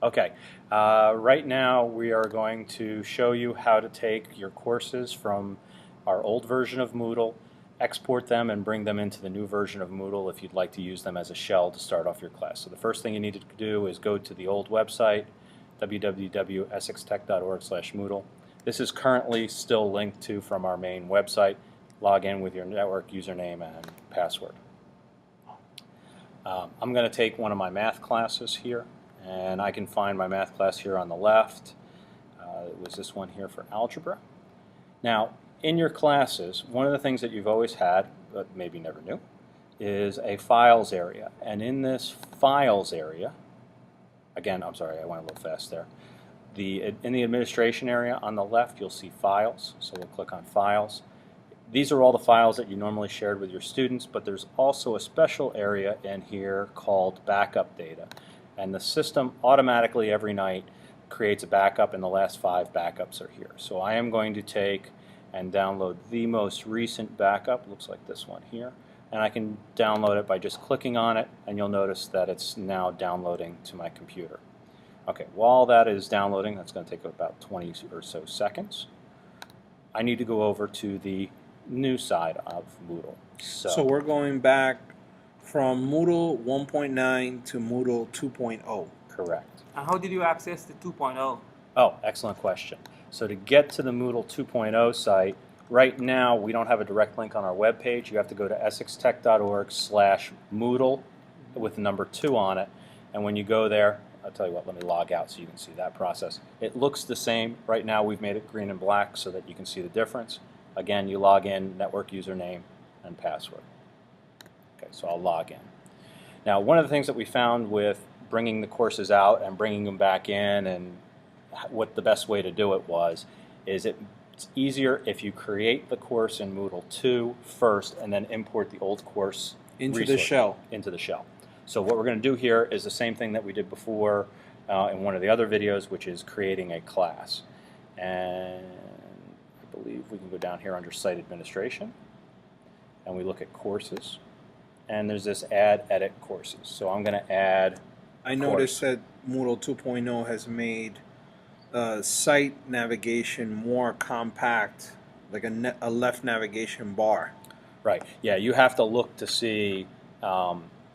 Okay, right now we are going to show you how to take your courses from our old version of Moodle, export them and bring them into the new version of Moodle if you'd like to use them as a shell to start off your class. So the first thing you need to do is go to the old website, www.essextech.org/Moodle. This is currently still linked to from our main website. Log in with your network username and password. I'm going to take one of my math classes here, and I can find my math class here on the left. It was this one here for algebra. Now, in your classes, one of the things that you've always had, but maybe never knew, is a files area. And in this files area, again, I'm sorry, I went a little fast there. In the administration area on the left, you'll see files. So we'll click on files. These are all the files that you normally shared with your students, but there's also a special area in here called backup data. And the system automatically every night creates a backup, and the last 5 backups are here. So I am going to take and download the most recent backup, looks like this one here, and I can download it by just clicking on it, and you'll notice that it's now downloading to my computer. Okay, while that is downloading, that's going to take about 20 or so seconds, I need to go over to the new side of Moodle. So we're going back from Moodle 1.9 to Moodle 2.0. Correct. And how did you access the 2.0? Oh, excellent question. So to get to the Moodle 2.0 site, right now we don't have a direct link on our web page. You have to go to essextech.org/Moodle with the number 2 on it. And when you go there, I'll tell you what, let me log out so you can see that process. It looks the same. Right now we've made it green and black so that you can see the difference. Again, you log in, network username and password. Okay, so I'll log in. Now, one of the things that we found with bringing the courses out and bringing them back in, and what the best way to do it was, is it's easier if you create the course in Moodle 2 first and then import the old course into the shell. So what we're going to do here is the same thing that we did before in one of the other videos, which is creating a class. And I believe we can go down here under Site Administration, and we look at Courses, and there's this Add Edit Courses. So I'm going to add I noticed that Moodle 2.0 has made site navigation more compact, like a left navigation bar. Right. Yeah, you have to look to see,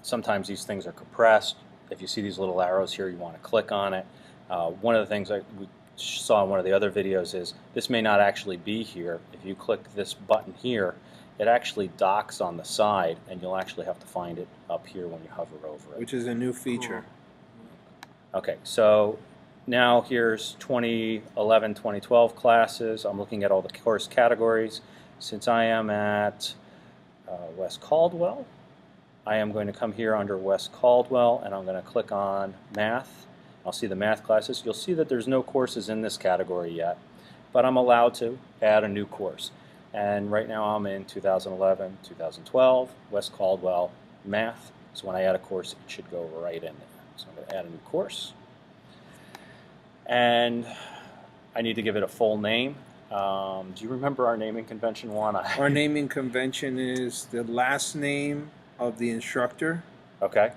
sometimes these things are compressed. If you see these little arrows here, you want to click on it. One of the things we saw in one of the other videos is this may not actually be here. If you click this button here, it actually docks on the side, and you'll actually have to find it up here when you hover over it. Which is a new feature. Okay, so now here's 2011, 2012 classes. I'm looking at all the course categories. Since I am at West Caldwell, I am going to come here under West Caldwell, and I'm going to click on Math. I'll see the math classes. You'll see that there's no courses in this category yet, but I'm allowed to add a new course. And right now I'm in 2011, 2012, West Caldwell, Math. So when I add a course, it should go right in there. So I'm going to add a new course. And I need to give it a full name. Do you remember our naming convention, Juan? Our naming convention is the last name of the instructor. Okay.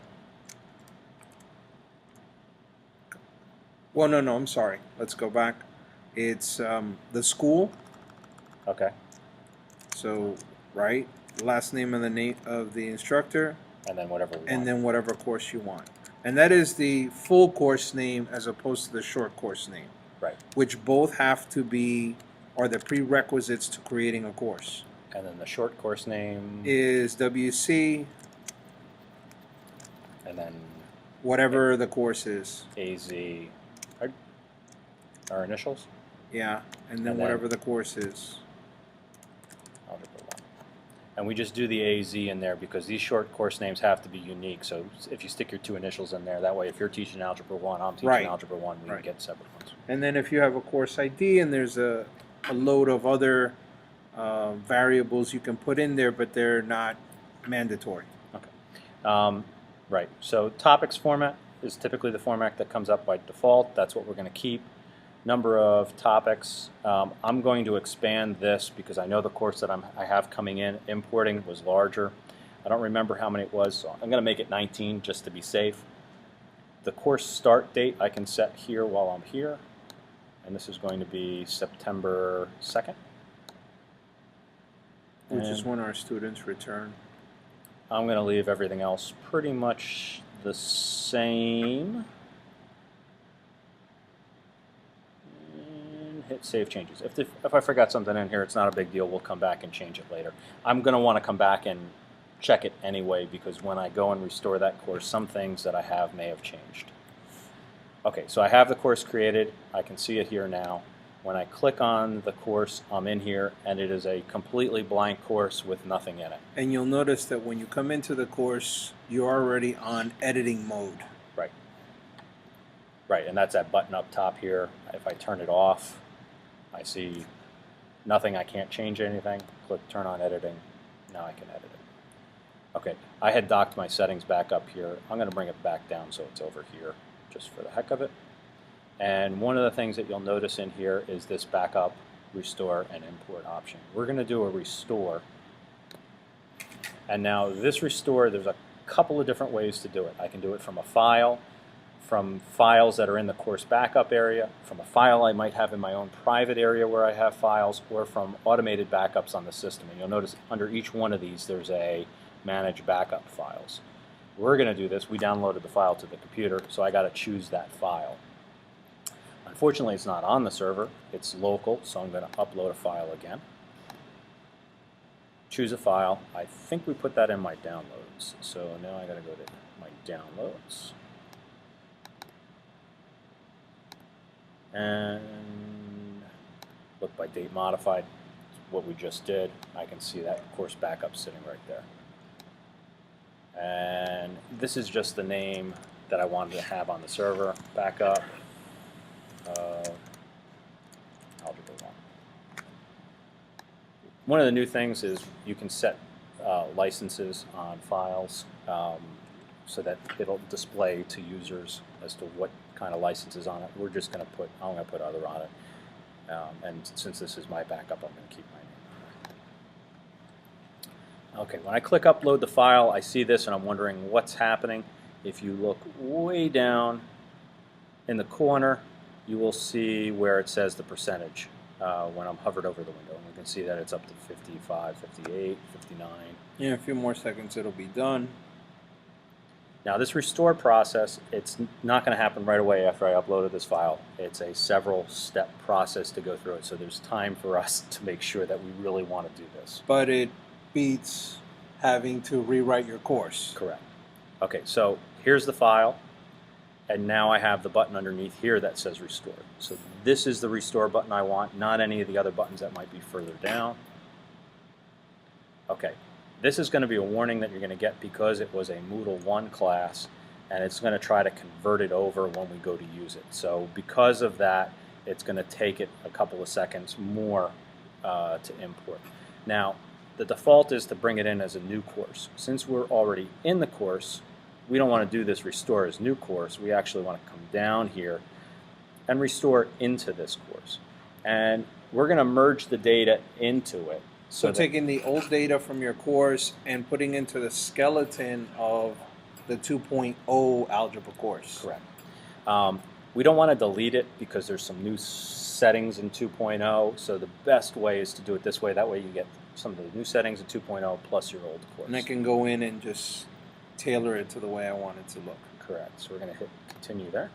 Well, no, I'm sorry. Let's go back. It's the school. Okay. So, right, last name of the instructor, and then whatever we want. and then whatever course you want. And that is the full course name as opposed to the short course name. Right. Which both have to be, are the prerequisites to creating a course. And then the short course name is WC, and then whatever the course is. AZ, our initials? Yeah, and then whatever the course is. Algebra 1. And we just do the AZ in there because these short course names have to be unique. So if you stick your 2 initials in there, that way if you're teaching Algebra 1, I'm teaching Algebra 1, we can get separate ones. And then if you have a course ID and there's a load of other variables you can put in there, but they're not mandatory. Okay. Right. So topics format is typically the format that comes up by default. That's what we're going to keep. Number of topics. I'm going to expand this because I know the course that I have coming in importing was larger. I don't remember how many it was, so I'm going to make it 19 just to be safe. The course start date I can set here while I'm here, and this is going to be September 2nd. Which is when our students return. I'm going to leave everything else pretty much the same. And hit Save Changes. If I forgot something in here, it's not a big deal. We'll come back and change it later. I'm going to want to come back and check it anyway, because when I go and restore that course, some things that I have may have changed. Okay, so I have the course created. I can see it here now. When I click on the course, I'm in here, and it is a completely blank course with nothing in it. And you'll notice that when you come into the course, you're already on editing mode. Right. Right, and that's that button up top here. If I turn it off, I see nothing. I can't change anything. Click Turn on Editing. Now I can edit it. Okay, I had docked my settings back up here. I'm going to bring it back down so it's over here, just for the heck of it. And one of the things that you'll notice in here is this backup, restore, and import option. We're going to do a restore. And now this restore, there's a couple of different ways to do it. I can do it from a file, from files that are in the course backup area, from a file I might have in my own private area where I have files, or from automated backups on the system. And you'll notice under each one of these there's a Manage Backup Files. We're going to do this. We downloaded the file to the computer, so I got to choose that file. Unfortunately, it's not on the server. It's local, so I'm going to upload a file again. Choose a file. I think we put that in my downloads. So now I got to go to my downloads. And look by date modified. What we just did. I can see that course backup sitting right there. And this is just the name that I wanted to have on the server. Backup. Algebra 1. One of the new things is you can set licenses on files so that it'll display to users as to what kind of license is on it. We're just going to put, I'm going to put other on it. And since this is my backup, I'm going to keep my name on it. Okay, when I click upload the file, I see this and I'm wondering what's happening. If you look way down in the corner, you will see where it says the percentage when I'm hovered over the window. And you can see that it's up to 55, 58, 59. In a few more seconds it'll be done. Now this restore process, it's not going to happen right away after I uploaded this file. It's a several step process to go through it, so there's time for us to make sure that we really want to do this. But it beats having to rewrite your course. Correct. Okay, so here's the file, and now I have the button underneath here that says restore. So this is the restore button I want, not any of the other buttons that might be further down. Okay. This is going to be a warning that you're going to get because it was a Moodle 1 class, and it's going to try to convert it over when we go to use it. So because of that, it's going to take it a couple of seconds more to import. Now, the default is to bring it in as a new course. Since we're already in the course, we don't want to do this restore as new course. We actually want to come down here and restore into this course. And we're going to merge the data into it. So taking the old data from your course and putting into the skeleton of the 2.0 algebra course. Correct. We don't want to delete it because there's some new settings in 2.0, so the best way is to do it this way. That way you get some of the new settings in 2.0 plus your old course. And I can go in and just tailor it to the way I want it to look. Correct. So we're going to hit continue there.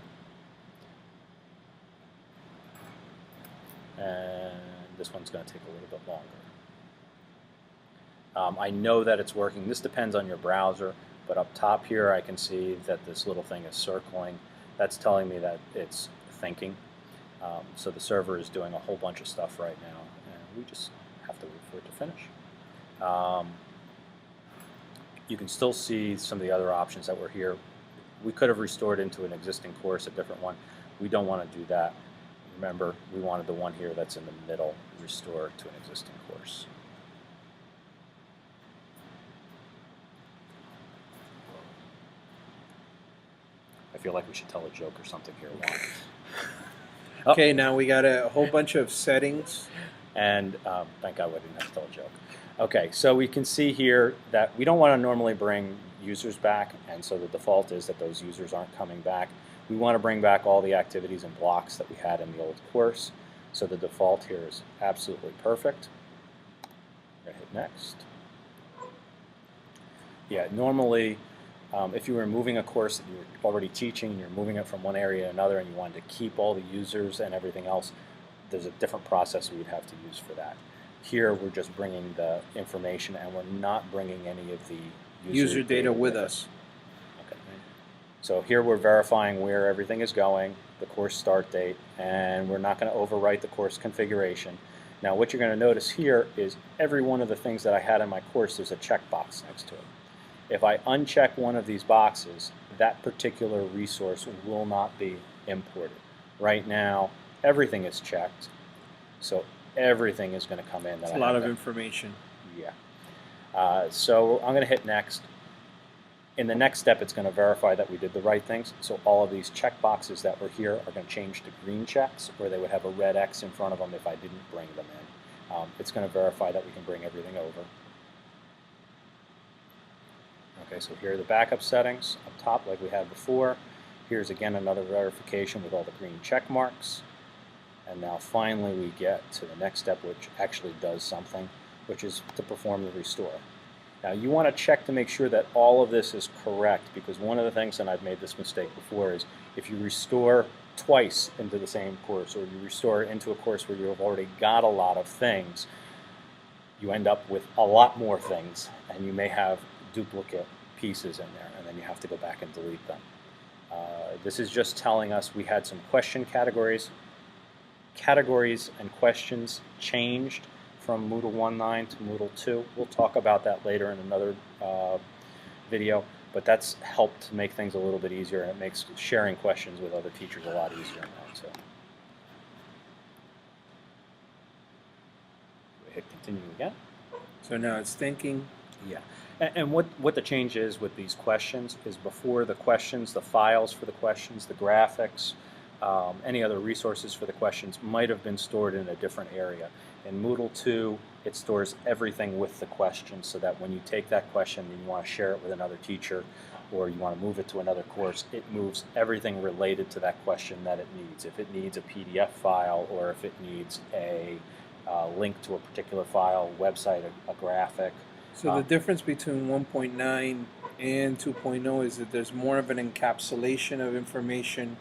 And this one's going to take a little bit longer. I know that it's working. This depends on your browser, but up top here I can see that this little thing is circling. That's telling me that it's thinking. So the server is doing a whole bunch of stuff right now, and we just have to wait for it to finish. You can still see some of the other options that were here. We could have restored into an existing course, a different one. We don't want to do that. Remember, we wanted the one here that's in the middle, restore to an existing course. I feel like we should tell a joke or something here. Okay, now we got a whole bunch of settings. And thank God we didn't have to tell a joke. Okay, so we can see here that we don't want to normally bring users back, and so the default is that those users aren't coming back. We want to bring back all the activities and blocks that we had in the old course, so the default here is absolutely perfect. I'm going to hit next. Yeah, normally if you were moving a course that you were already teaching, you're moving it from one area to another, and you wanted to keep all the users and everything else, there's a different process we'd have to use for that. Here we're just bringing the information, and we're not bringing any of the User data with us. Okay. So here we're verifying where everything is going, the course start date, and we're not going to overwrite the course configuration. Now what you're going to notice here is every one of the things that I had in my course, there's a checkbox next to it. If I uncheck one of these boxes, that particular resource will not be imported. Right now, everything is checked, so everything is going to come in. That's a lot of information. Yeah. So I'm going to hit next. In the next step, it's going to verify that we did the right things. So all of these check boxes that were here are going to change to green checks, or they would have a red X in front of them if I didn't bring them in. It's going to verify that we can bring everything over. Okay, so here are the backup settings up top like we had before. Here's again another verification with all the green check marks. And now finally we get to the next step, which actually does something, which is to perform the restore. Now you want to check to make sure that all of this is correct, because one of the things, and I've made this mistake before, is if you restore twice into the same course, or you restore into a course where you have already got a lot of things, you end up with a lot more things, and you may have duplicate pieces in there, and then you have to go back and delete them. This is just telling us we had some question categories. Categories and questions changed from Moodle 1.9 to Moodle 2. We'll talk about that later in another video, but that's helped to make things a little bit easier, and it makes sharing questions with other teachers a lot easier now. So we hit continue again. So now it's thinking. Yeah. And what the change is with these questions is before the questions, the files for the questions, the graphics, any other resources for the questions might have been stored in a different area. In Moodle 2, it stores everything with the question, so that when you take that question and you want to share it with another teacher, or you want to move it to another course, it moves everything related to that question that it needs. If it needs a PDF file, or if it needs a link to a particular file, website, a graphic. So the difference between 1.9 and 2.0 is that there's more of an encapsulation of information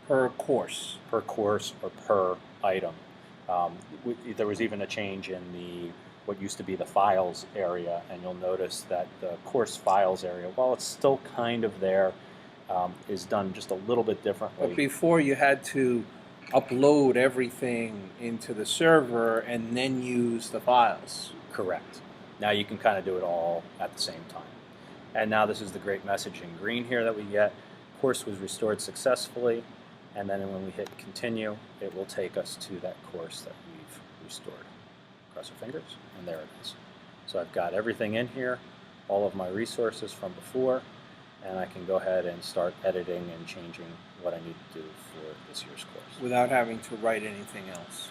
per course. Per course or per item. There was even a change in the what used to be the files area, and you'll notice that the course files area, while it's still kind of there, is done just a little bit differently. But before you had to upload everything into the server and then use the files. Correct. Now you can kind of do it all at the same time. And now this is the great message in green here that we get. Course was restored successfully, and then when we hit continue, it will take us to that course that we've restored. Cross our fingers, and there it is. So I've got everything in here, all of my resources from before, and I can go ahead and start editing and changing what I need to do for this year's course. Without having to write anything else.